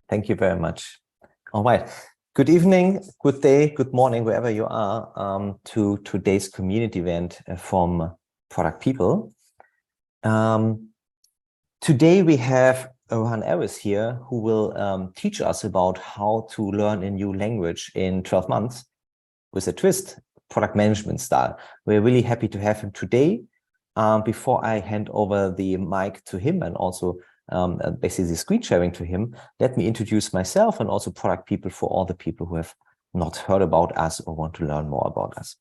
Thank you very much. All right. Good evening, good day, good morning, wherever you are, to today's community event from Product People. Today we have Ran Erez here, who will teach us about how to learn a new language in 12 months with a twist, product management style. We're really happy to have him today. Before I hand over the mic to him and also basically the screen sharing to him, let me introduce myself and also Product People for all the people who have not heard about us or want to learn more about us.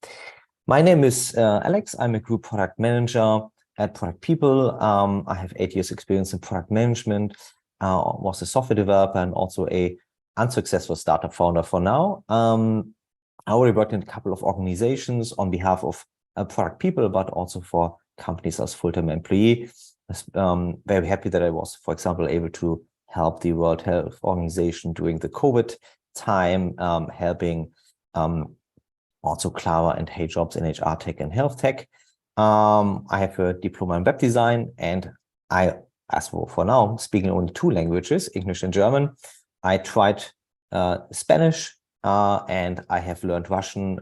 My name is Alex. I'm a group product manager at Product People. I have 8 years experience in product management, was a software developer and also a unsuccessful startup founder for now. I already worked in a couple of organizations on behalf of Product People, but also for companies as full-time employee. Very happy that I was, for example, able to help the World Health Organization during the COVID time, helping also Clara and Hey Jobs in HR tech and health tech. I have a diploma in web design, and I, as for now, speaking only 2 languages, English and German. I tried Spanish, and I have learned Russian,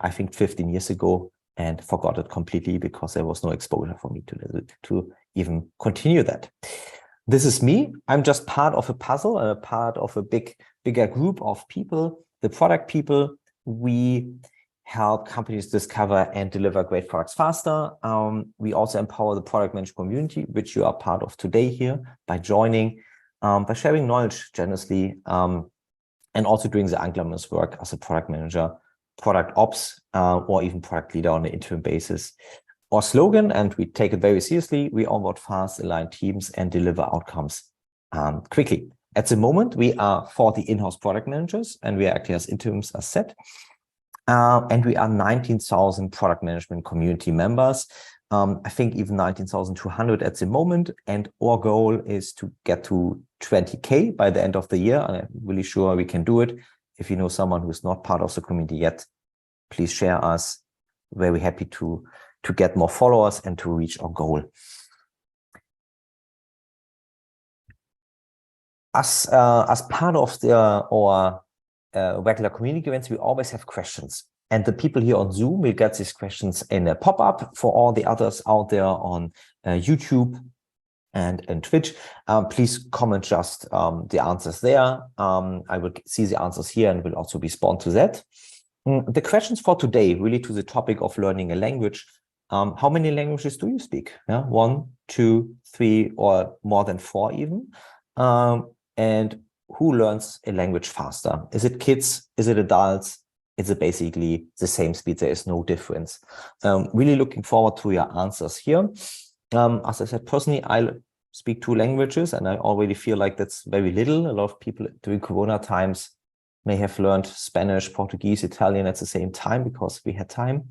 I think 15 years ago, and forgot it completely because there was no exposure for me to even continue that. This is me. I'm just part of a puzzle and a part of a bigger group of people, the Product People. We help companies discover and deliver great products faster. We also empower the product management community, which you are part of today here by joining, by sharing knowledge generously, and also doing the unglamorous work as a product manager, product ops, or even product leader on an interim basis. Our slogan, and we take it very seriously, we onboard fast, align teams, and deliver outcomes quickly. At the moment, we are 40 in-house product managers, and we are acting as interims, as said. And we are 19,000 product management community members. I think even 19,200 at the moment. And our goal is to get to 20K by the end of the year. And I'm really sure we can do it. If you know someone who is not part of the community yet, please share us. Very happy to get more followers and to reach our goal. As part of our regular community events, we always have questions. And the people here on Zoom will get these questions in a pop-up. For all the others out there on YouTube and Twitch, please comment just the answers there. I will see the answers here and will also respond to that. The questions for today, really to the topic of learning a language. How many languages do you speak? Yeah, 1, 2, 3, or more than 4 even? And who learns a language faster? Is it kids? Is it adults? Is it basically the same speed? There is no difference. Really looking forward to your answers here. As I said, personally, I speak 2 languages, and I already feel like that's very little. A lot of people during Corona times may have learned Spanish, Portuguese, Italian at the same time because we had time.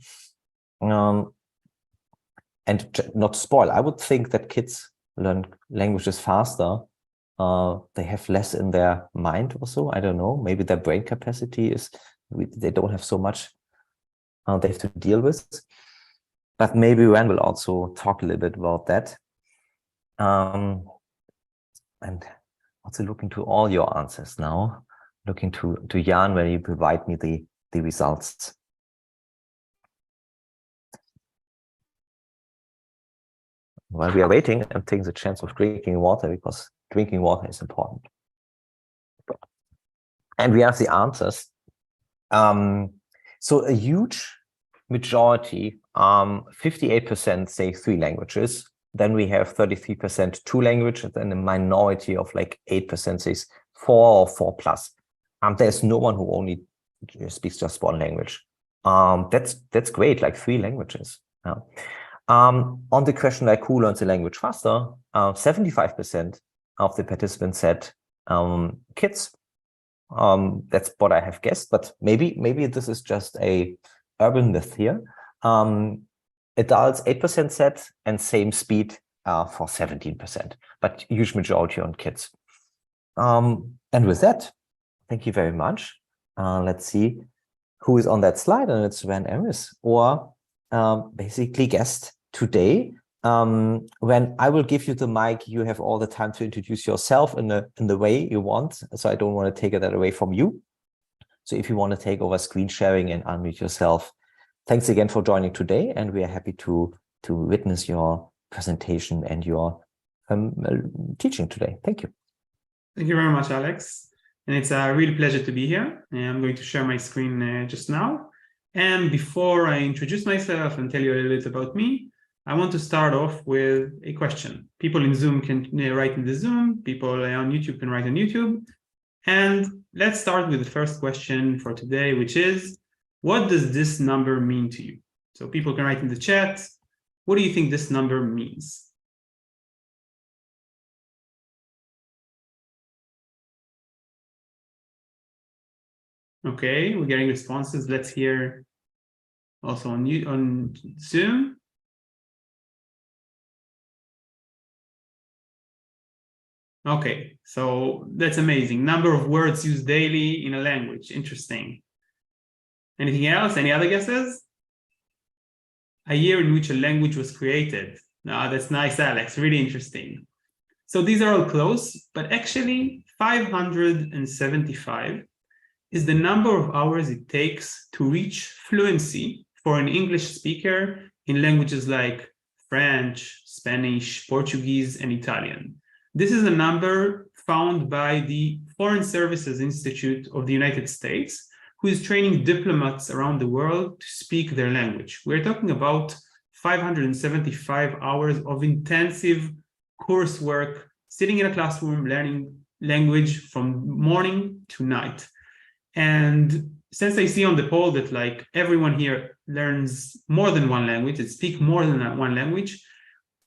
And not to spoil, I would think that kids learn languages faster. They have less in their mind or so. I don't know. Maybe their brain capacity is, they don't have so much they have to deal with. But maybe Ran will also talk a little bit about that. And also looking to all your answers now. Looking to Jan when you provide me the results. While we are waiting, I'm taking the chance of drinking water because drinking water is important. And we have the answers. So a huge majority, 58% say 3 languages. Then we have 33% 2 languages, and a minority of like 8% says 4 or 4 plus. There's no one who only speaks just 1 language. That's great, like 3 languages. Yeah. On the question like who learns a language faster, 75% of the participants said kids. That's what I have guessed, but maybe this is just a urban myth here. Adults 8% said, and same speed for 17%, but huge majority on kids. And with that, thank you very much. Let's see who is on that slide, and it's Ran Erez, or basically guest today, When I will give you the mic, you have all the time to introduce yourself in the way you want. So I don't want to take that away from you. So if you want to take over screen sharing and unmute yourself, thanks again for joining today. And we are happy to witness your presentation and your teaching today. Thank you. Thank you very much, Alex. And it's a real pleasure to be here. I'm going to share my screen just now. And before I introduce myself and tell you a little bit about me, I want to start off with a question. People in Zoom can write in the Zoom, people on YouTube can write on YouTube. And let's start with the first question for today, which is, what does this number mean to you? So people can write in the chat, what do you think this number means? Okay, we're getting responses. Let's hear also on Zoom. Okay, so that's amazing. Number of words used daily in a language. Interesting. Anything else? Any other guesses? A year in which a language was created. No, that's nice, Alex. Really interesting. So these are all close, but actually 575 is the number of hours it takes to reach fluency for an English speaker in languages like French, Spanish, Portuguese, and Italian. This is a number found by the Foreign Services Institute of the United States, who is training diplomats around the world to speak their language. We're talking about 575 hours of intensive coursework, sitting in a classroom, learning language from morning to night. And since I see on the poll that like everyone here learns more than one language, and speak more than one language,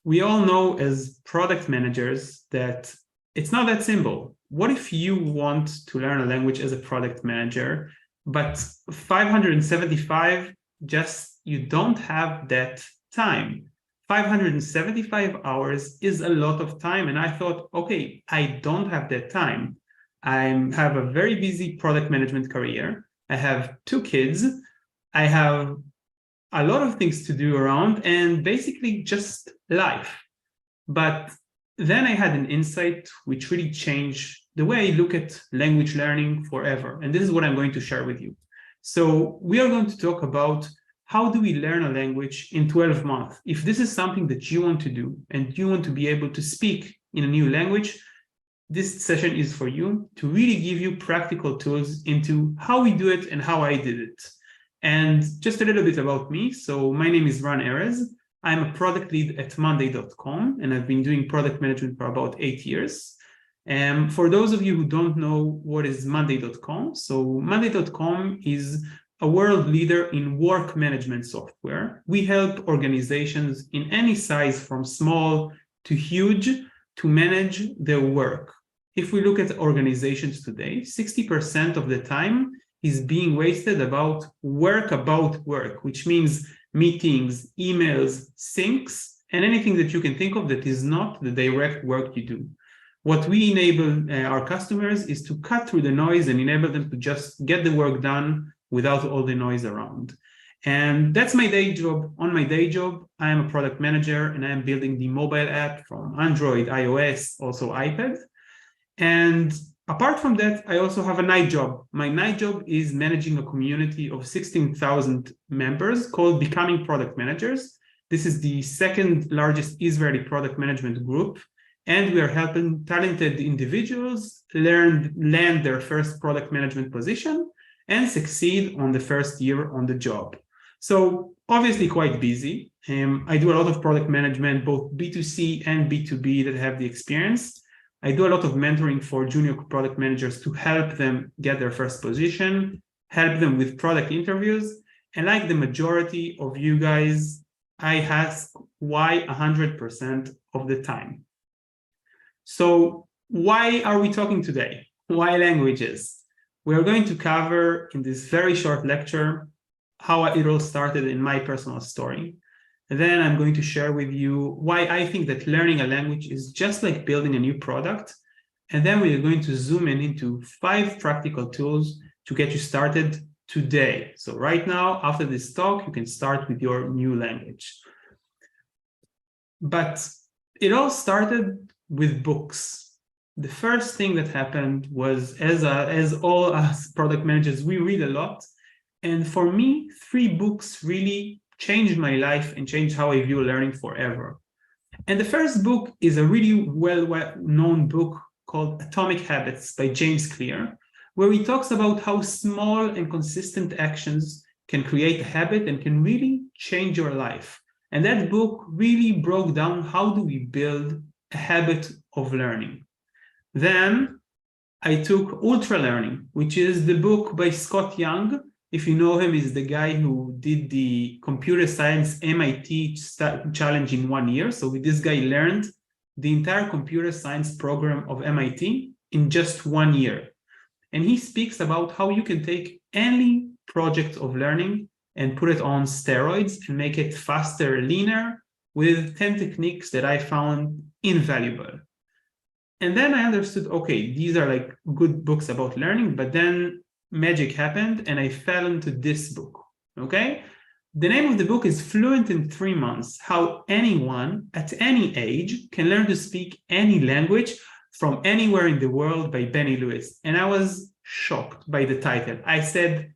we all know as product managers that it's not that simple. What if you want to learn a language as a product manager, but 575, just you don't have that time? 575 hours is a lot of time. And I thought, okay, I don't have that time. I have a very busy product management career. I have 2 kids. I have a lot of things to do around and basically just life. But then I had an insight which really changed the way I look at language learning forever. And this is what I'm going to share with you. So we are going to talk about how do we learn a language in 12 months? If this is something that you want to do and you want to be able to speak in a new language, this session is for you to really give you practical tools into how we do it and how I did it. And just a little bit about me. So my name is Ran Erez. I'm a product lead at Monday.com, and I've been doing product management for about 8 years. And for those of you who don't know what is Monday.com, so Monday.com is a world leader in work management software. We help organizations in any size from small to huge to manage their work. If we look at organizations today, 60% of the time is being wasted about work, which means meetings, emails, syncs, and anything that you can think of that is not the direct work you do. What we enable our customers is to cut through the noise and enable them to just get the work done without all the noise around. And that's my day job. On my day job, I am a product manager and I am building the mobile app from Android, iOS, also iPad. And apart from that, I also have a night job. My night job is managing a community of 16,000 members called Becoming Product Managers. This is the second largest Israeli product management group. And we are helping talented individuals land their first product management position and succeed on the first year on the job. So obviously quite busy. I do a lot of product management, both B2C and B2B that have the experience. I do a lot of mentoring for junior product managers to help them get their first position, help them with product interviews. And like the majority of you guys, I ask why 100% of the time. So why are we talking today? Why languages? We are going to cover in this very short lecture how it all started in my personal story. And then I'm going to share with you why I think that learning a language is just like building a new product. And then we are going to zoom in into 5 practical tools to get you started today. So right now, after this talk, you can start with your new language. But it all started with books. The first thing that happened was, as all us product managers, we read a lot. And for me, 3 books really changed my life and changed how I view learning forever. And the first book is a really well-known book called Atomic Habits by James Clear, where he talks about how small and consistent actions can create a habit and can really change your life. And that book really broke down how do we build a habit of learning. Then I took Ultra Learning, which is the book by Scott Young. If you know him, he's the guy who did the computer science MIT challenge in 1 year. So this guy learned the entire computer science program of MIT in just 1 year. And he speaks about how you can take any project of learning and put it on steroids and make it faster, leaner, with 10 techniques that I found invaluable. And then I understood, okay, these are like good books about learning, but then magic happened and I fell into this book, okay? The name of the book is Fluent in 3 Months, How Anyone at Any Age Can Learn to Speak Any Language from Anywhere in the World by Benny Lewis. And I was shocked by the title. I said,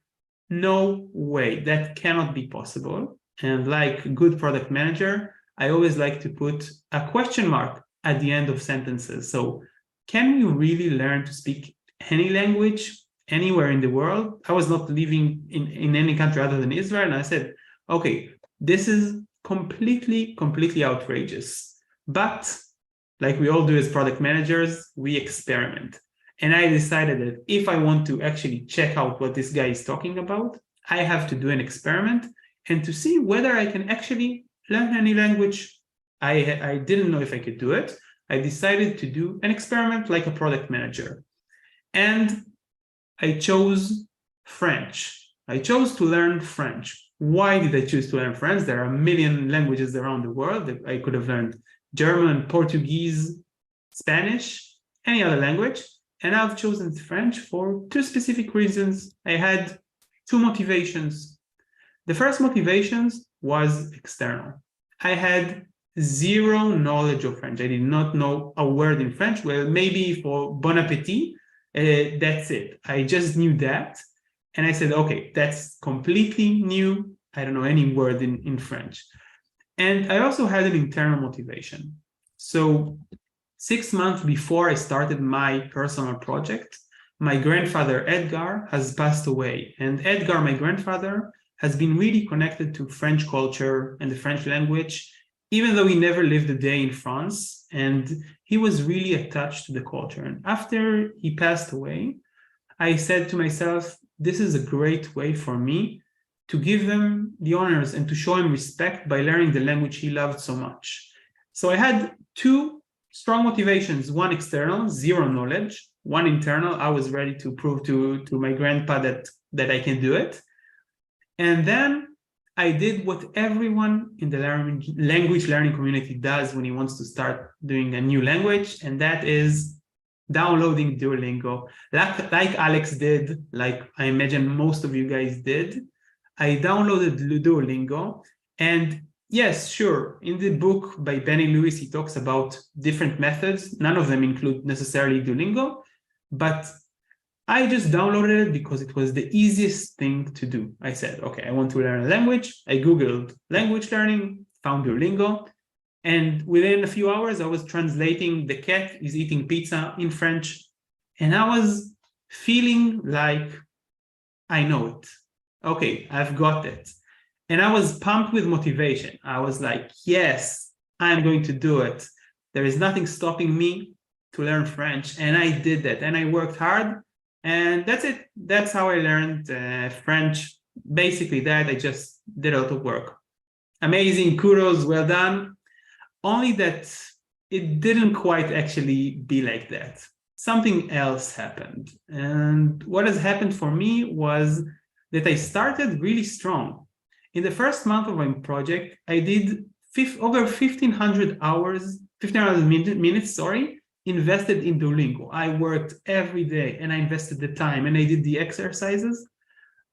no way, that cannot be possible. And like a good product manager, I always like to put a question mark at the end of sentences. So can we really learn to speak any language anywhere in the world? I was not living in any country other than Israel. And I said, okay, this is completely outrageous. But like we all do as product managers, we experiment. And I decided that if I want to actually check out what this guy is talking about, I have to do an experiment and to see whether I can actually learn any language. I didn't know if I could do it. I decided to do an experiment like a product manager. And I chose French. I chose to learn French. Why did I choose to learn French? There are a million languages around the world that I could have learned: German, Portuguese, Spanish, any other language. And I've chosen French for 2 specific reasons. I had 2 motivations. The first motivations was external. I had 0 knowledge of French. I did not know a word in French. Well, maybe for bon appetit, that's it. I just knew that. And I said, okay, that's completely new. I don't know any word in French. And I also had an internal motivation. So 6 months before I started my personal project, my grandfather, Edgar, has passed away. And Edgar, my grandfather, has been really connected to French culture and the French language, even though he never lived a day in France. And he was really attached to the culture. And after he passed away, I said to myself, this is a great way for me to give him the honors and to show him respect by learning the language he loved so much. So I had 2 strong motivations: one external, 0 knowledge; one internal, I was ready to prove to my grandpa that I can do it. And then I did what everyone in the language learning community does when he wants to start doing a new language, and that is downloading Duolingo. Like Alex did, like I imagine most of you guys did. I downloaded Duolingo, and yes, sure, in the book by Benny Lewis, he talks about different methods. None of them include necessarily Duolingo, but I just downloaded it because it was the easiest thing to do. I said, okay, I want to learn a language. I Googled language learning, found Duolingo, and within a few hours, I was translating "the cat is eating pizza" in French, and I was feeling like I know it. Okay, I've got it. And I was pumped with motivation. I was like, yes, I'm going to do it. There is nothing stopping me to learn French. And I did that. And I worked hard. And that's it. That's how I learned French. Basically that. I just did a lot of work. Amazing. Kudos. Well done. Only that it didn't quite actually be like that. Something else happened. And what has happened for me was that I started really strong. In the first month of my project, I did over 1,500 hours, 1,500 minutes, invested in Duolingo. I worked every day and I invested the time and I did the exercises.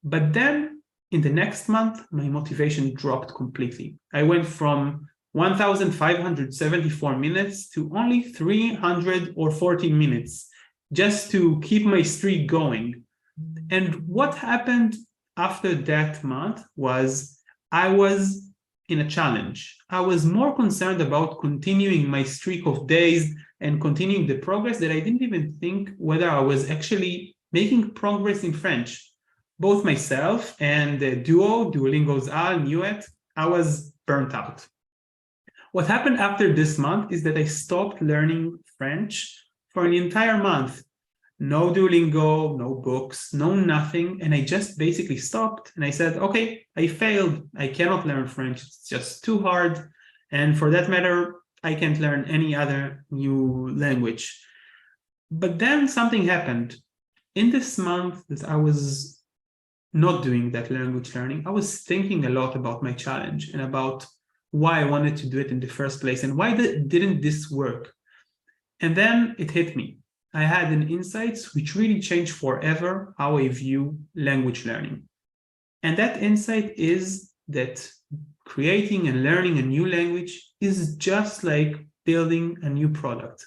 But then in the next month, my motivation dropped completely. I went from 1,574 minutes to only 340 minutes, just to keep my streak going. And what happened after that month was I was in a challenge. I was more concerned about continuing my streak of days and continuing the progress that I didn't even think whether I was actually making progress in French. Both myself and the duo, Duolingo's Al, knew it. I was burnt out. What happened after this month is that I stopped learning French for an entire month. No Duolingo, no books, no nothing. And I just basically stopped and I said, okay, I failed. I cannot learn French. It's just too hard. And for that matter, I can't learn any other new language. But then something happened. In this month that I was not doing that language learning, I was thinking a lot about my challenge and about why I wanted to do it in the first place and why didn't this work. And then it hit me. I had an insight which really changed forever how I view language learning. And that insight is that creating and learning a new language is just like building a new product.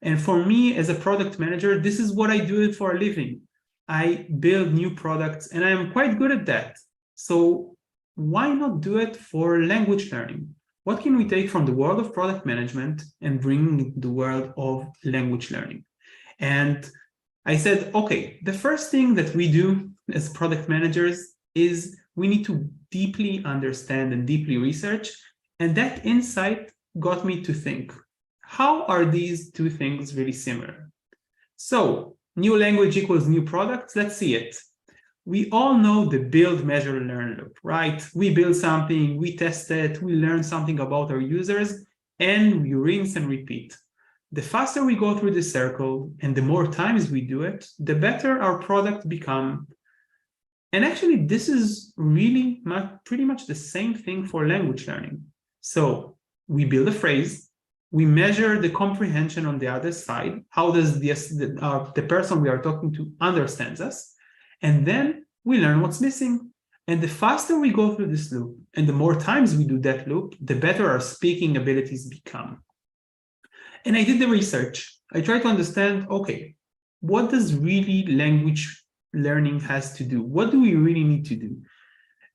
And for me as a product manager, this is what I do for a living. I build new products and I'm quite good at that. So why not do it for language learning? What can we take from the world of product management and bring it to the world of language learning? And I said, okay, the first thing that we do as product managers is we need to deeply understand and deeply research. And that insight got me to think, how are these two things really similar? So new language equals new products. Let's see it. We all know the build, measure, learn loop, right? We build something, we test it, we learn something about our users, and we rinse and repeat. The faster we go through this circle and the more times we do it, the better our product become. And actually, this is really pretty much the same thing for language learning. So we build a phrase, we measure the comprehension on the other side. How does the person we are talking to understands us? And then we learn what's missing. And the faster we go through this loop and the more times we do that loop, the better our speaking abilities become. And I did the research. I tried to understand, okay, what does really language learning has to do? What do we really need to do?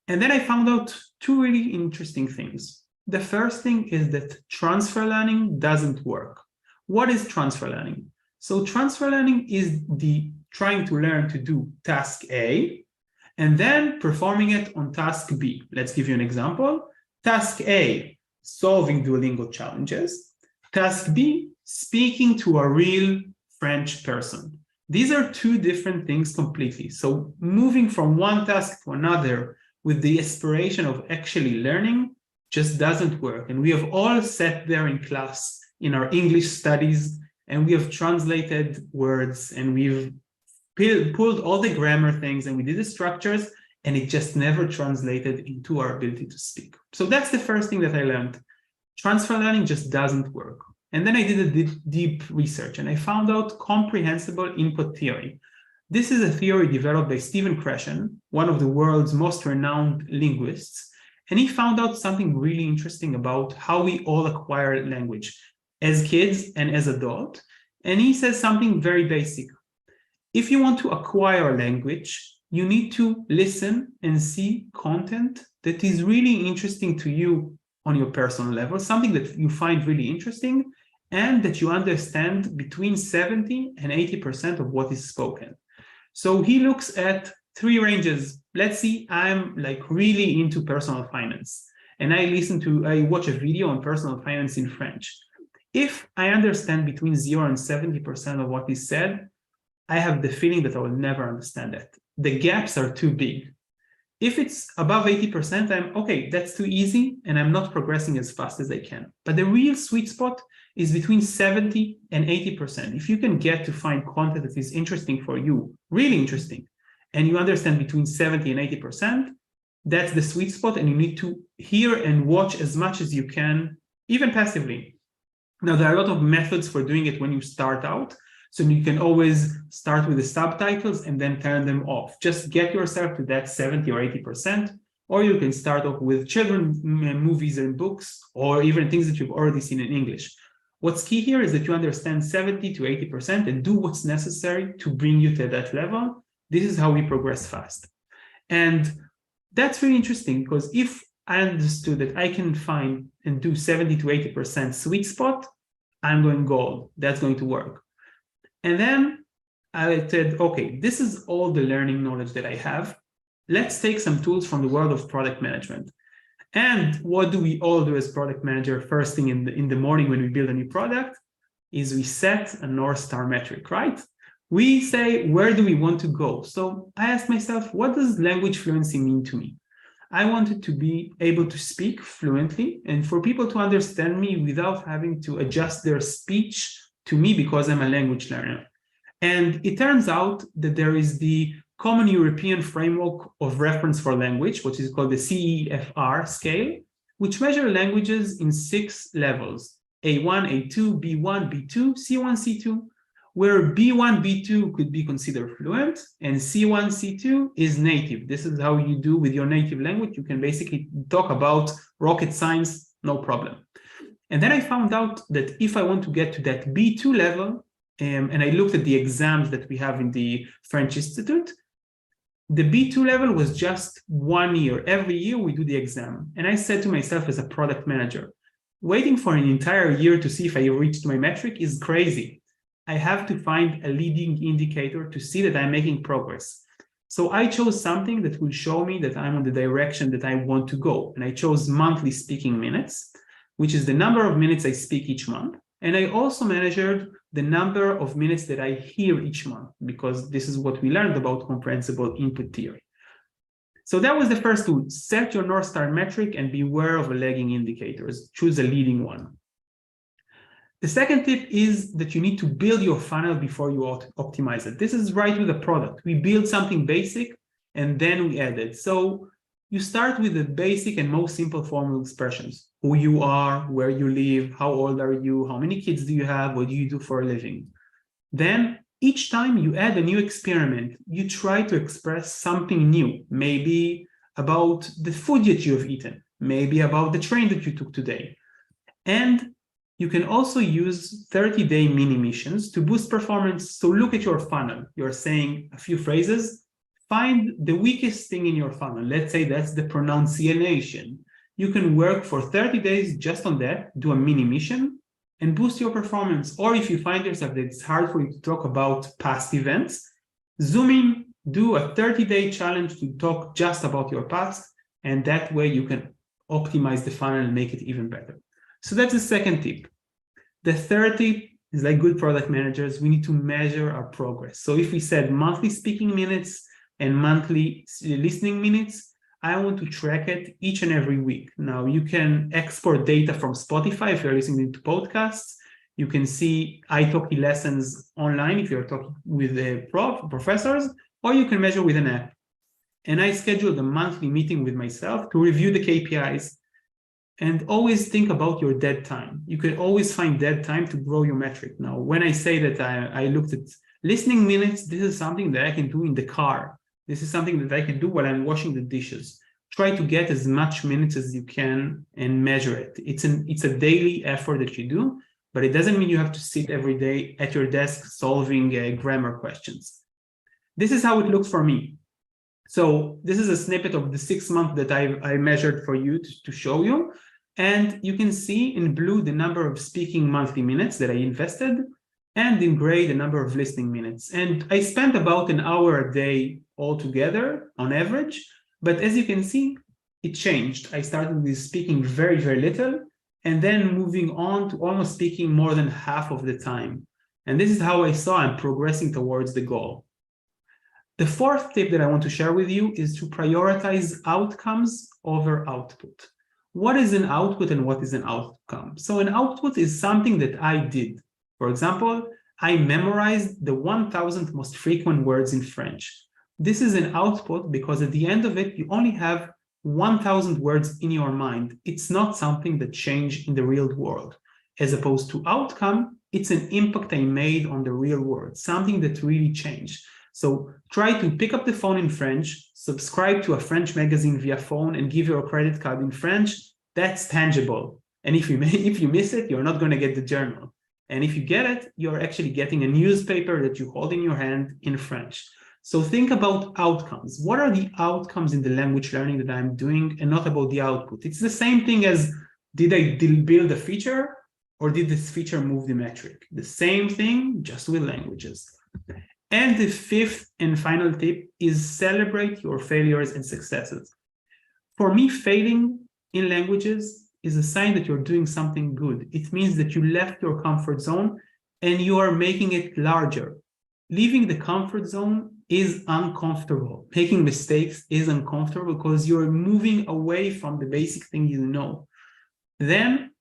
And then I found out two really interesting things. The first thing is that transfer learning doesn't work. What is transfer learning? So transfer learning is the trying to learn to do task A and then performing it on task B. Let's give you an example. Task A, solving Duolingo challenges. Task B, speaking to a real French person. These are two different things completely. So moving from one task to another with the aspiration of actually learning just doesn't work. And we have all sat there in class in our English studies, and we have translated words, and we've pulled all the grammar things, and we did the structures, and it just never translated into our ability to speak. So that's the first thing that I learned. Transfer learning just doesn't work. And then I did a deep research, and I found out comprehensible input theory. This is a theory developed by Stephen Krashen, one of the world's most renowned linguists. And he found out something really interesting about how we all acquire language as kids and as adults. And he says something very basic. If you want to acquire language, you need to listen and see content that is really interesting to you on your personal level, something that you find really interesting and that you understand between 70 and 80% of what is spoken. So he looks at three ranges. Let's see, I'm like really into personal finance and I watch a video on personal finance in French. If I understand between 0 and 70% of what is said, I have the feeling that I will never understand it. The gaps are too big. If it's above 80%, I'm okay, that's too easy, and I'm not progressing as fast as I can. But the real sweet spot is between 70 and 80%. If you can get to find content that is interesting for you, really interesting, and you understand between 70 and 80%, that's the sweet spot, and you need to hear and watch as much as you can, even passively. Now, there are a lot of methods for doing it when you start out. So you can always start with the subtitles and then turn them off. Just get yourself to that 70 or 80%. or you can start off with children movies and books, or even things that you've already seen in English. What's key here is that you understand 70 to 80% and do what's necessary to bring you to that level. This is how we progress fast. And that's really interesting, because if I understood that I can find and do 70 to 80% sweet spot, I'm going gold. That's going to work. And then I said, okay, this is all the learning knowledge that I have. Let's take some tools from the world of product management. And what do we all do as product manager first thing in the morning when we build a new product? Is we set a North Star metric, right? We say, where do we want to go? So I asked myself, what does language fluency mean to me? I wanted to be able to speak fluently and for people to understand me without having to adjust their speech to me because I'm a language learner. And it turns out that there is the Common European Framework of Reference for Language, which is called the CEFR scale, which measure languages in 6 levels: A1, A2, B1, B2, C1, C2, where B1, B2 could be considered fluent, and C1, C2 is native. This is how you do with your native language. You can basically talk about rocket science, no problem. And then I found out that if I want to get to that B2 level, and I looked at the exams that we have in the French Institute, the B2 level was just 1 year. Every year we do the exam. And I said to myself as a product manager, waiting for an entire year to see if I reached my metric is crazy. I have to find a leading indicator to see that I'm making progress. So I chose something that will show me that I'm on the direction that I want to go. And I chose monthly speaking minutes, which is the number of minutes I speak each month. And I also measured the number of minutes that I hear each month, because this is what we learned about comprehensible input theory. So that was the first tool. Set your North Star metric and beware of lagging indicators. Choose a leading one. The second tip is that you need to build your funnel before you optimize it. This is right with the product. We build something basic and then we add it. So you start with the basic and most simple formal expressions: who you are, where you live, how old are you, how many kids do you have, what do you do for a living. Then each time you add a new experiment, you try to express something new, maybe about the food that you have eaten, maybe about the train that you took today. And you can also use 30-day mini missions to boost performance. So look at your funnel. You're saying a few phrases. Find the weakest thing in your funnel. Let's say that's the pronunciation. You can work for 30 days just on that, do a mini mission, and boost your performance. Or if you find yourself that it's hard for you to talk about past events, zoom in, do a 30-day challenge to talk just about your past, and that way you can optimize the funnel and make it even better. So that's the second tip. The third tip is, like good product managers, we need to measure our progress. So if we said monthly speaking minutes and monthly listening minutes, I want to track it each and every week. Now, you can export data from Spotify if you're listening to podcasts. You can see italki lessons online if you're talking with professors, or you can measure with an app. And I scheduled a monthly meeting with myself to review the KPIs. And always think about your dead time. You can always find dead time to grow your metric. Now, when I say that I looked at listening minutes, this is something that I can do in the car. This is something that I can do while I'm washing the dishes. Try to get as much minutes as you can and measure it. It's a daily effort that you do, but it doesn't mean you have to sit every day at your desk solving grammar questions. This is how it looks for me. So this is a snippet of the 6 months that I measured for you to show you. And you can see in blue the number of speaking monthly minutes that I invested, and in gray the number of listening minutes. And I spent about an hour a day altogether on average. But as you can see, it changed. I started with speaking very, very little, and then moving on to almost speaking more than half of the time. And this is how I saw I'm progressing towards the goal. The fourth tip that I want to share with you is to prioritize outcomes over output. What is an output and what is an outcome? So an output is something that I did. For example, I memorized the 1,000 most frequent words in French. This is an output because at the end of it, you only have 1,000 words in your mind. It's not something that changed in the real world. As opposed to outcome, it's an impact I made on the real world, something that really changed. So try to pick up the phone in French, subscribe to a French magazine via phone, and give your credit card in French. That's tangible. And if you miss it, you're not going to get the journal. And if you get it, you're actually getting a newspaper that you hold in your hand in French. So think about outcomes. What are the outcomes in the language learning that I'm doing, and not about the output? It's the same thing as, did I build a feature, or did this feature move the metric? The same thing, just with languages. And the fifth and final tip is celebrate your failures and successes. For me, failing in languages is a sign that you're doing something good. It means that you left your comfort zone and you are making it larger. Leaving the comfort zone is uncomfortable. Making mistakes is uncomfortable because you're moving away from the basic thing you know. Then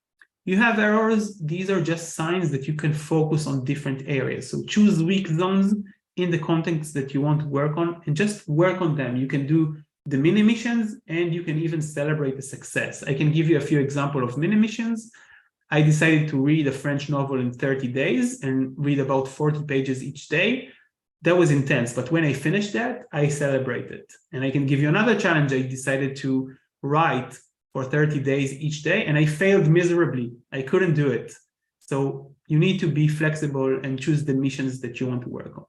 you have errors. These are just signs that you can focus on different areas. So choose weak zones in the context that you want to work on and just work on them. You can do the mini missions, and you can even celebrate the success. I can give you a few examples of mini missions. I decided to read a French novel in 30 days and read about 40 pages each day. That was intense, but when I finished that, I celebrated. And I can give you another challenge. I decided to write for 30 days each day, and I failed miserably. I couldn't do it. So you need to be flexible and choose the missions that you want to work on.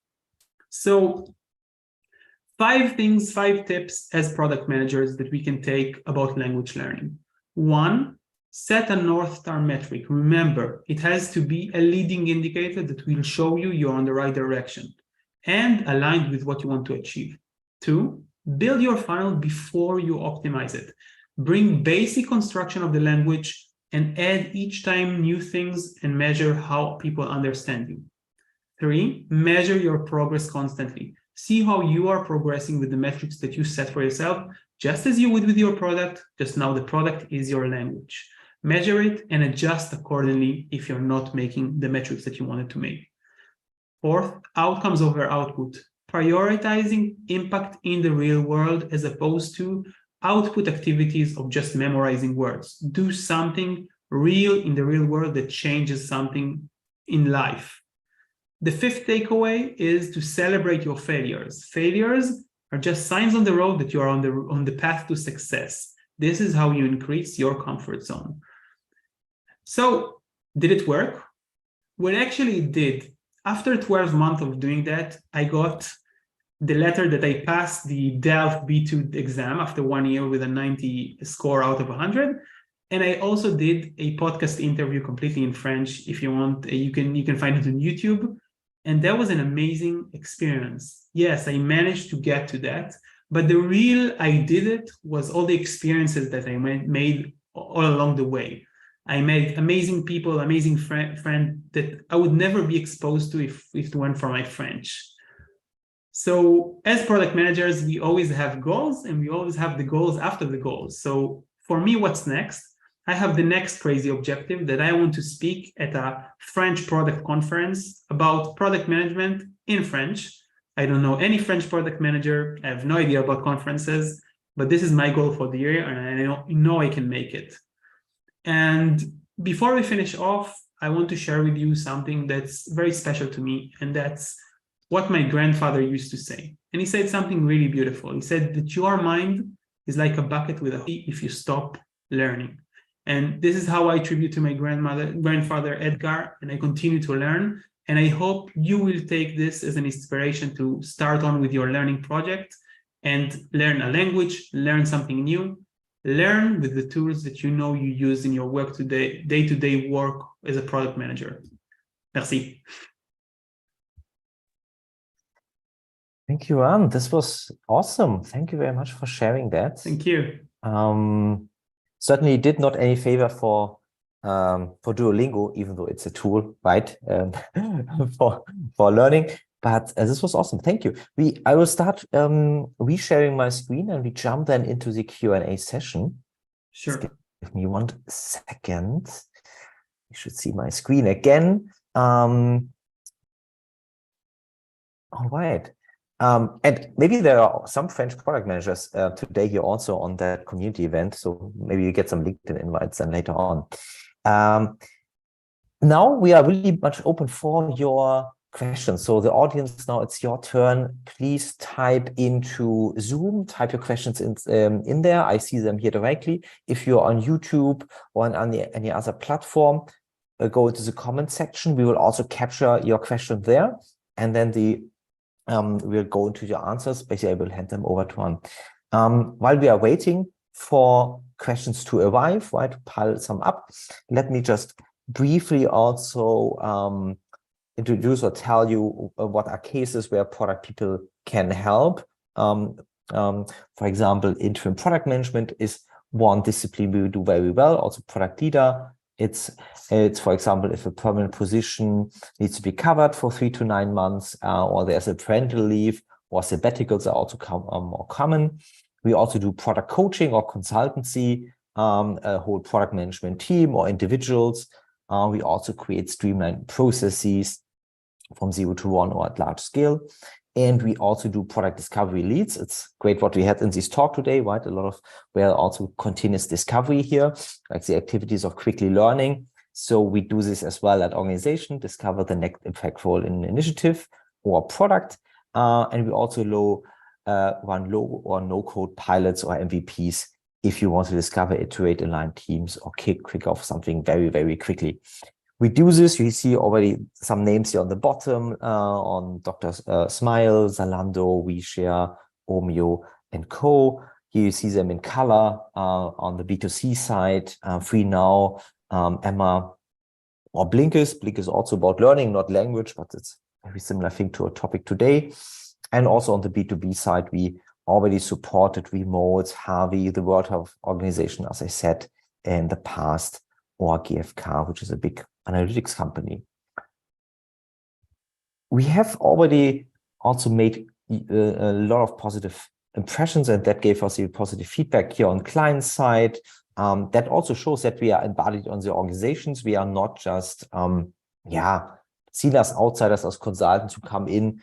So 5 tips as product managers that we can take about language learning. 1, set a North Star metric. Remember, it has to be a leading indicator that will show you you're on the right direction and aligned with what you want to achieve. 2, build your funnel before you optimize it. Bring basic construction of the language and add each time new things and measure how people understand you. 3, measure your progress constantly. See how you are progressing with the metrics that you set for yourself, just as you would with your product, just now the product is your language. Measure it and adjust accordingly if you're not making the metrics that you wanted to make. 4th, outcomes over output. Prioritizing impact in the real world as opposed to output activities of just memorizing words. Do something real in the real world that changes something in life. The 5th takeaway is to celebrate your failures. Failures are just signs on the road that you are on the path to success. This is how you increase your comfort zone. So, did it work? Well, actually it did. After 12 months of doing that, I got the letter that I passed the Delft B2 exam after 1 year with a 90 score out of 100. And I also did a podcast interview completely in French. If you want, you can find it on YouTube. And that was an amazing experience. Yes, I managed to get to that. But the real I did it was all the experiences that I made all along the way. I met amazing people, amazing friends that I would never be exposed to if it weren't for my French. So as product managers, we always have goals, and we always have the goals after the goals. So for me, what's next? I have the next crazy objective that I want to speak at a French product conference about product management in French. I don't know any French product manager. I have no idea about conferences, but this is my goal for the year, and I know I can make it. And before we finish off, I want to share with you something that's very special to me, and that's what my grandfather used to say. And he said something really beautiful. He said that your mind is like a bucket with a hole if you stop learning. And this is how I tribute to my grandfather, Edgar, and I continue to learn. And I hope you will take this as an inspiration to start on with your learning project and learn a language, learn something new, learn with the tools that you know you use in your work today, day-to-day work as a product manager. Merci. Thank you, Ran. This was awesome. Thank you very much for sharing that. Thank you. Certainly did not any favor for Duolingo, even though it's a tool, right, for learning. But this was awesome. Thank you. I will start resharing my screen, and we jump then into the Q&A session. Sure. Just give me 1 second. You should see my screen again. All right. And maybe there are some French product managers today here also on that community event. So maybe you get some LinkedIn invites then later on. Now we are really much open for your questions. So the audience, now it's your turn. Please type into Zoom, type your questions in there. I see them here directly. If you're on YouTube or on any other platform, go into the comment section. We will also capture your question there, and then we'll go into your answers. Basically, I will hand them over to Ran. While we are waiting for questions to arrive, right, to pile some up, let me just briefly also introduce or tell you what are cases where product people can help. For example, interim product management is one discipline we do very well. Also, product leader. It's for example, if a permanent position needs to be covered for 3 to 9 months, or there's a parental leave, or sabbaticals are also more common. We also do product coaching or consultancy, a whole product management team or individuals. We also create streamlined processes from 0 to 1 or at large scale. And we also do product discovery leads. It's great what we had in this talk today, right? A lot of, also continuous discovery here, like the activities of quickly learning. So we do this as well at organization, discover the next impactful initiative or product. And we also run low or no code pilots or MVPs if you want to discover, iterate, align teams, or kick off something very, very quickly. We do this, you see already some names here on the bottom, on Dr. Smile, Zalando, WeShare, Omeo, and Co. Here you see them in color on the B2C side, Free Now, Emma, or Blinkist. Blink is also about learning, not language, but it's a very similar thing to our topic today. And also on the B2B side, we already supported Remote, Harvey, the World Health Organization, as I said, in the past, or GfK, which is a big analytics company. We have already also made a lot of positive impressions, and that gave us a positive feedback here on client side. That also shows that we are embodied on the organizations. We are not just seen as outsiders, as consultants who come in,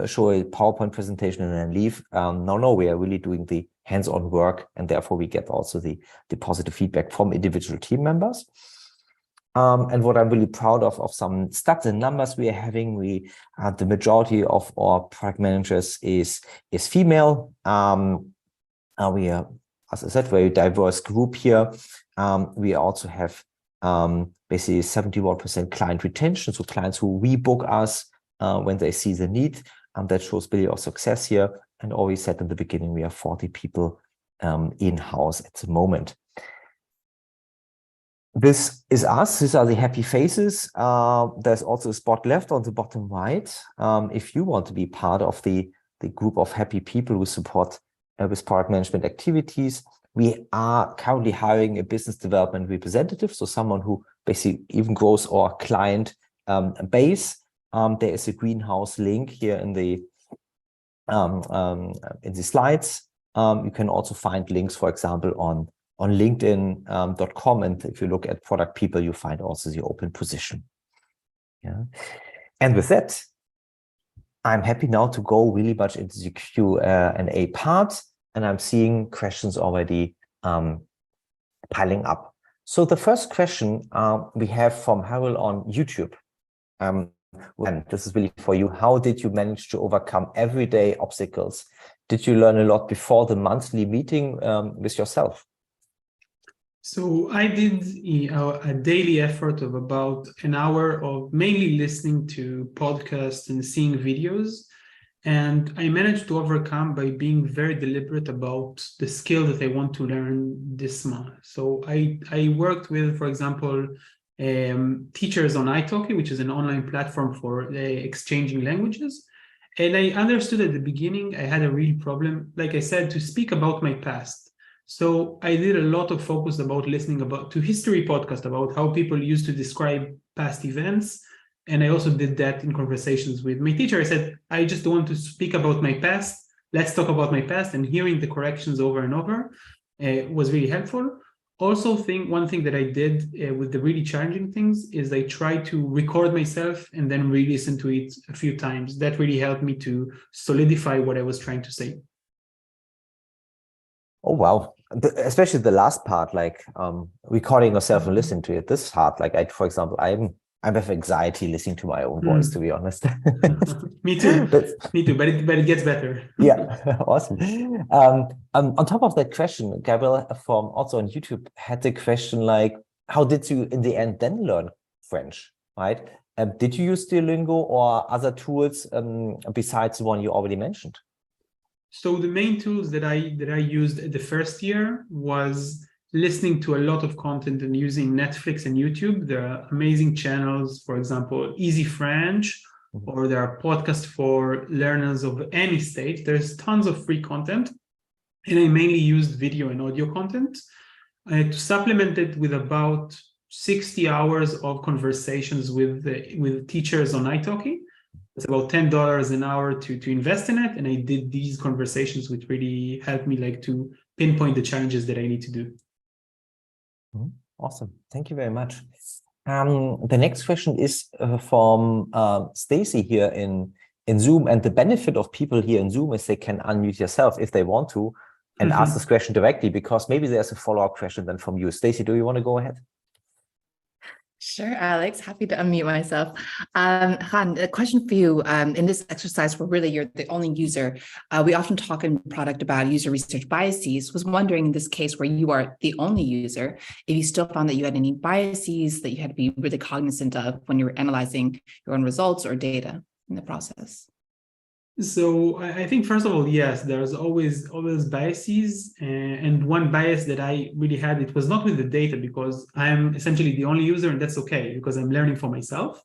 show a PowerPoint presentation and then leave. No, we are really doing the hands-on work, and therefore we get also the positive feedback from individual team members. And what I'm really proud of some stats and numbers we are having, the majority of our product managers is female. We are, as I said, very diverse group here. We also have basically 71% client retention, so clients who rebook us when they see the need. That shows really our success here. And always said in the beginning, we have 40 people in-house at the moment. This is us. These are the happy faces. There's also a spot left on the bottom right. If you want to be part of the group of happy people who support with product management activities, we are currently hiring a business development representative, so someone who basically even grows our client base. There is a greenhouse link here in the slides. You can also find links, for example, on linkedin.com, and if you look at product people, you find also the open position. Yeah, and with that, I'm happy now to go really much into the Q&A part, and I'm seeing questions already piling up. So the first question we have from Harold on YouTube. And this is really for you. How did you manage to overcome everyday obstacles? Did you learn a lot before the monthly meeting with yourself? So I did a daily effort of about an hour of mainly listening to podcasts and seeing videos. And I managed to overcome by being very deliberate about the skill that I want to learn this month. So I worked with, for example, teachers on italki, which is an online platform for exchanging languages. And I understood at the beginning I had a real problem, like I said, to speak about my past. So I did a lot of focus about listening to history podcast about how people used to describe past events. And I also did that in conversations with my teacher. I said, I just want to speak about my past. Let's talk about my past. And hearing the corrections over and over was really helpful. Also, one thing that I did with the really challenging things is I tried to record myself and then re-listen to it a few times. That really helped me to solidify what I was trying to say. Oh, wow. Especially the last part, like recording yourself and listening to it. This is hard. Like for example, I'm I have anxiety listening to my own voice, to be honest. Me too. But Me too. But it gets better. yeah, awesome. On top of that question, Gabriel from also on YouTube had the question like, how did you in the end then learn French, right? Did you use Duolingo or other tools besides the one you already mentioned? So the main tools that I used the first year was listening to a lot of content and using Netflix and YouTube. There are amazing channels, for example, Easy French, or there are podcasts for learners of any stage. There's tons of free content, and I mainly used video and audio content to supplement it with about 60 hours of conversations with teachers on italki. It's about $10 an hour to invest in it. And I did these conversations, which really helped me like to pinpoint the challenges that I need to do. Awesome. Thank you very much. The next question is from Stacy here in Zoom. And the benefit of people here in Zoom is they can unmute yourself if they want to and ask this question directly, because maybe there's a follow-up question then from you. Stacy, do you want to go ahead? Sure, Alex, happy to unmute myself. Ran, a question for you. In this exercise where really you're the only user, we often talk in product about user research biases. Was wondering in this case where you are the only user, if you still found that you had any biases that you had to be really cognizant of when you were analyzing your own results or data in the process. So I think, first of all, yes, there's always biases. And one bias that I really had, it was not with the data, because I'm essentially the only user, and that's okay because I'm learning for myself.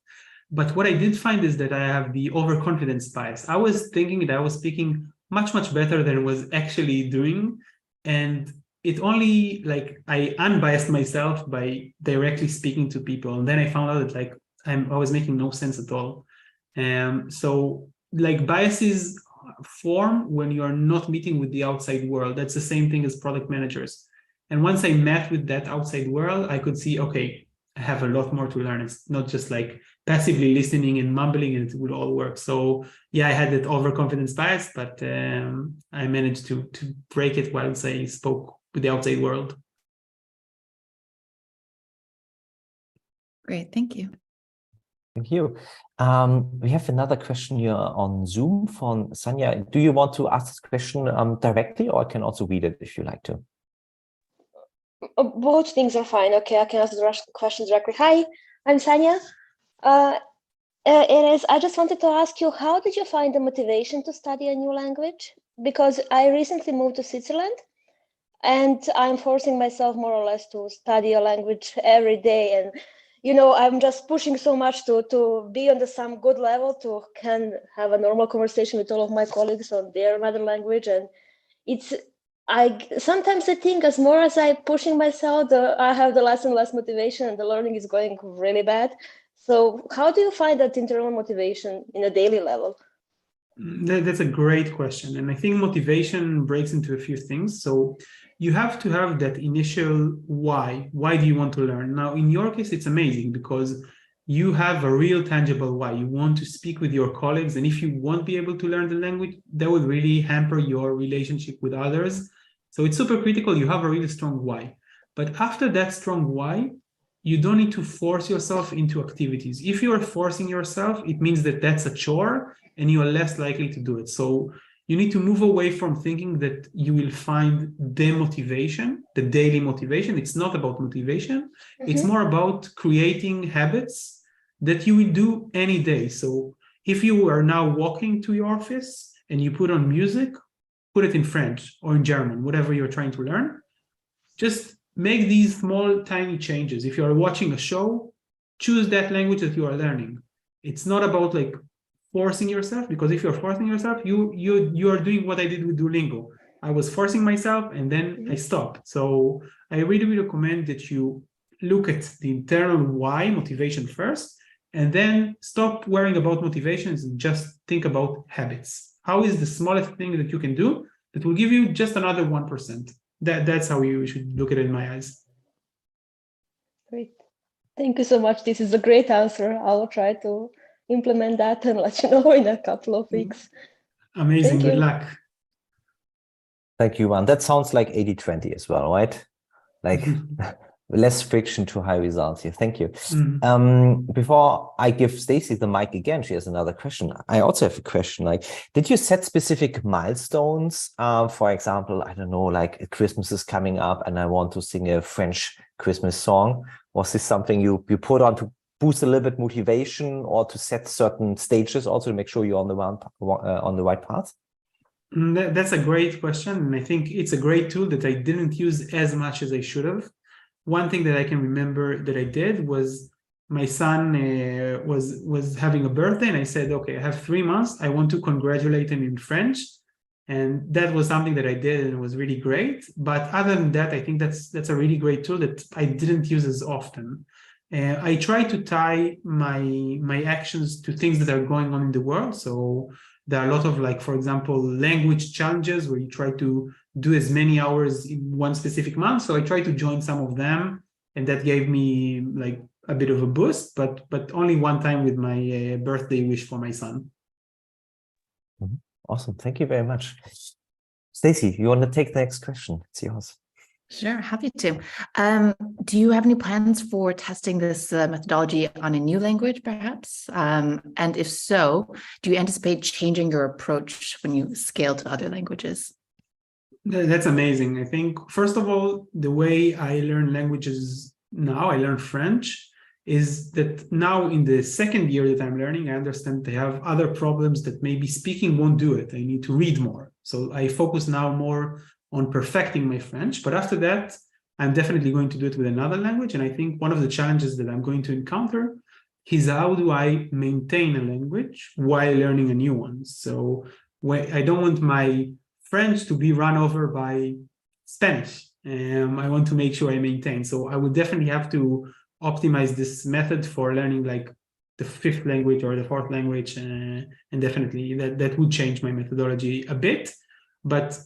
But what I did find is that I have the overconfidence bias. I was thinking that I was speaking much, much better than I was actually doing. And it only, like, I unbiased myself by directly speaking to people. And then I found out that, like, I was making no sense at all. So like biases form when you are not meeting with the outside world. That's the same thing as product managers. And once I met with that outside world, I could see, okay, I have a lot more to learn. It's not just like passively listening and mumbling and it would all work. So yeah, I had that overconfidence bias, but I managed to break it once I spoke with the outside world. Great, thank you. Thank you. We have another question here on Zoom from Sanya. Do you want to ask this question directly, or I can also read it if you like to? Both things are fine. Okay, I can ask the question directly. Hi, I'm Sanya. Erez, I just wanted to ask you, how did you find the motivation to study a new language? Because I recently moved to Switzerland, and I'm forcing myself more or less to study a language every day. And you know, I'm just pushing so much to be on some good level to can have a normal conversation with all of my colleagues on their mother language. And sometimes I think as more as I'm pushing myself, I have the less and less motivation, and the learning is going really bad. So how do you find that internal motivation in a daily level? That's a great question. And I think motivation breaks into a few things. So you have to have that initial why. Why do you want to learn? Now, in your case, it's amazing because you have a real tangible why. You want to speak with your colleagues. And if you won't be able to learn the language, that would really hamper your relationship with others. So it's super critical. You have a really strong why. But after that strong why, you don't need to force yourself into activities. If you are forcing yourself, it means that that's a chore and you are less likely to do it. So you need to move away from thinking that you will find the motivation, the daily motivation. It's not about motivation. It's more about creating habits that you will do any day. So if you are now walking to your office and you put on music, put it in French or in German, whatever you're trying to learn. Just make these small, tiny changes. If you are watching a show, choose that language that you are learning. It's not about like forcing yourself, because if you're forcing yourself, you are doing what I did with Duolingo. I was forcing myself and then I stopped. So I really recommend that you look at the internal why, motivation first, and then stop worrying about motivations and just think about habits. How is the smallest thing that you can do that will give you just another 1%? That's how you should look at it in my eyes. Great. Thank you so much. This is a great answer. I'll try to implement that and let you know in a couple of weeks. Amazing. Good luck. Thank you, Ran. That sounds like 80-20 as well, right? Like less friction to high results here. Thank you. Before I give Stacy the mic again, she has another question. I also have a question. Like, did you set specific milestones? For example, I don't know, like Christmas is coming up and I want to sing a French Christmas song. Was this something you put on to boost a little bit motivation, or to set certain stages also to make sure you're on the right path? That's a great question. And I think it's a great tool that I didn't use as much as I should have. One thing that I can remember that I did was my son was having a birthday, and I said, okay, I have 3 months. I want to congratulate him in French. And that was something that I did, and it was really great. But other than that, I think that's a really great tool that I didn't use as often. I try to tie my actions to things that are going on in the world. So there are a lot of, like, for example, language challenges where you try to do as many hours in one specific month. So I try to join some of them, and that gave me like a bit of a boost, but only one time with my birthday wish for my son. Awesome. Thank you very much. Stacy, you want to take the next question? It's yours. Sure, happy to. Do you have any plans for testing this methodology on a new language, perhaps? And if so, do you anticipate changing your approach when you scale to other languages? That's amazing. I think, first of all, the way I learn languages now, I learn French, is that now in the second year that I'm learning, I understand they have other problems that maybe speaking won't do it. I need to read more. So I focus now more on perfecting my French. But after that, I'm definitely going to do it with another language. And I think one of the challenges that I'm going to encounter is how do I maintain a language while learning a new one? So I don't want my French to be run over by Spanish. I want to make sure I maintain. So I would definitely have to optimize this method for learning like the 5th language or the 4th language. And definitely that would change my methodology a bit. But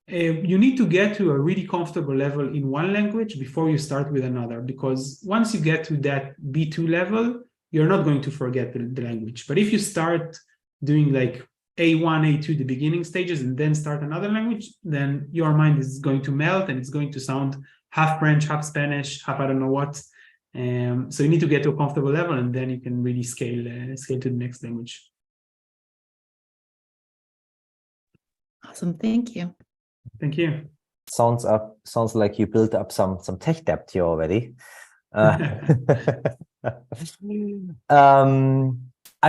you need to get to a really comfortable level in one language before you start with another, because once you get to that B2 level, you're not going to forget the language. But if you start doing like A1, A2, the beginning stages, and then start another language, then your mind is going to melt and it's going to sound half French, half Spanish, half I don't know what. So you need to get to a comfortable level, and then you can really scale to the next language. Awesome, thank you. Thank you. Sounds like you built up some tech debt here already. I'm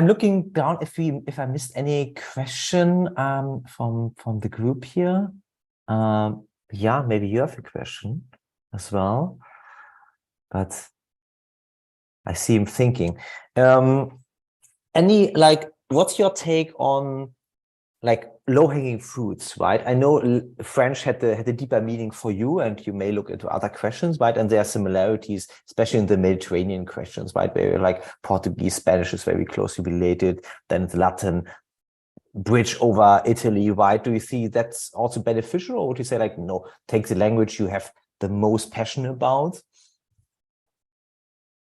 looking down if I missed any question from the group here. Yeah, maybe you have a question as well, but I see him thinking. What's your take on like low-hanging fruits, right? I know French had a deeper meaning for you, and you may look into other questions, right? And there are similarities, especially in the Mediterranean questions, right? Where like Portuguese, Spanish is very closely related. Then it's Latin, bridge over Italy, right? Do you see that's also beneficial, or would you say like, no, take the language you have the most passion about?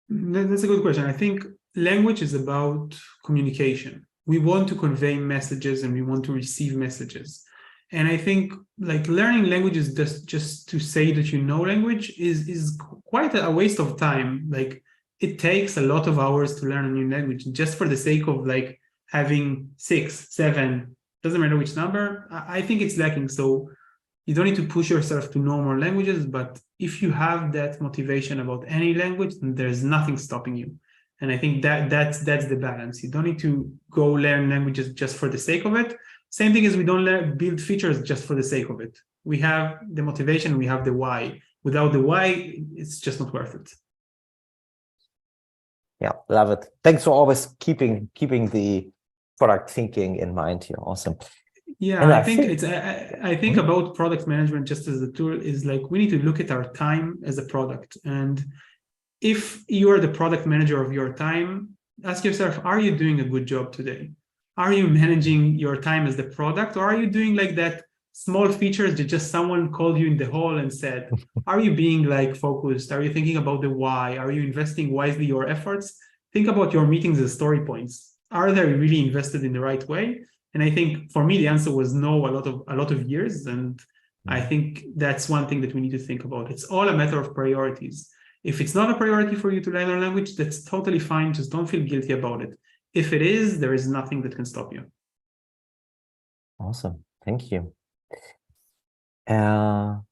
That's a good question. I think language is about communication. We want to convey messages and we want to receive messages. And I think like learning languages just to say that you know language is quite a waste of time. Like it takes a lot of hours to learn a new language just for the sake of like having 6, 7, doesn't matter which number. I think it's lacking. So you don't need to push yourself to know more languages, but if you have that motivation about any language, then there's nothing stopping you. And I think that's the balance. You don't need to go learn languages just for the sake of it. Same thing as we don't build features just for the sake of it. We have the motivation, we have the why. Without the why, it's just not worth it. Yeah, love it. Thanks for always keeping the product thinking in mind here. Awesome. Yeah, and I think about product management just as a tool is like we need to look at our time as a product. And if you are the product manager of your time, ask yourself, are you doing a good job today? Are you managing your time as the product, or are you doing like that small features that just someone called you in the hall and said, are you being like focused? Are you thinking about the why? Are you investing wisely your efforts? Think about your meetings as story points. Are they really invested in the right way? And I think for me, the answer was no, a lot of years. And I think that's one thing that we need to think about. It's all a matter of priorities. If it's not a priority for you to learn a language, that's totally fine. Just don't feel guilty about it. If it is, there is nothing that can stop you. Awesome. Thank you. And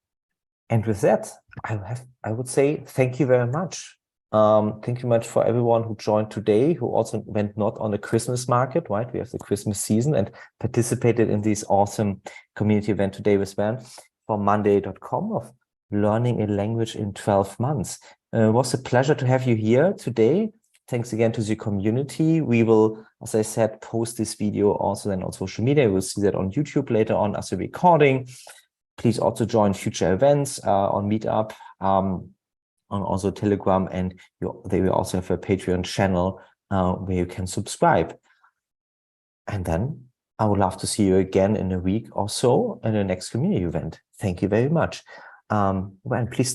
with that, I would say thank you very much. Thank you much for everyone who joined today, who also went not on the Christmas market, right? We have the Christmas season and participated in this awesome community event today with Ran from Monday.com of learning a language in 12 months. It was a pleasure to have you here today. Thanks again to the community. We will, as I said, post this video also then on social media. We'll see that on YouTube later on as a recording. Please also join future events on Meetup, on also Telegram, and they will also have a Patreon channel where you can subscribe. And then I would love to see you again in a week or so in the next community event. Thank you very much. Well, please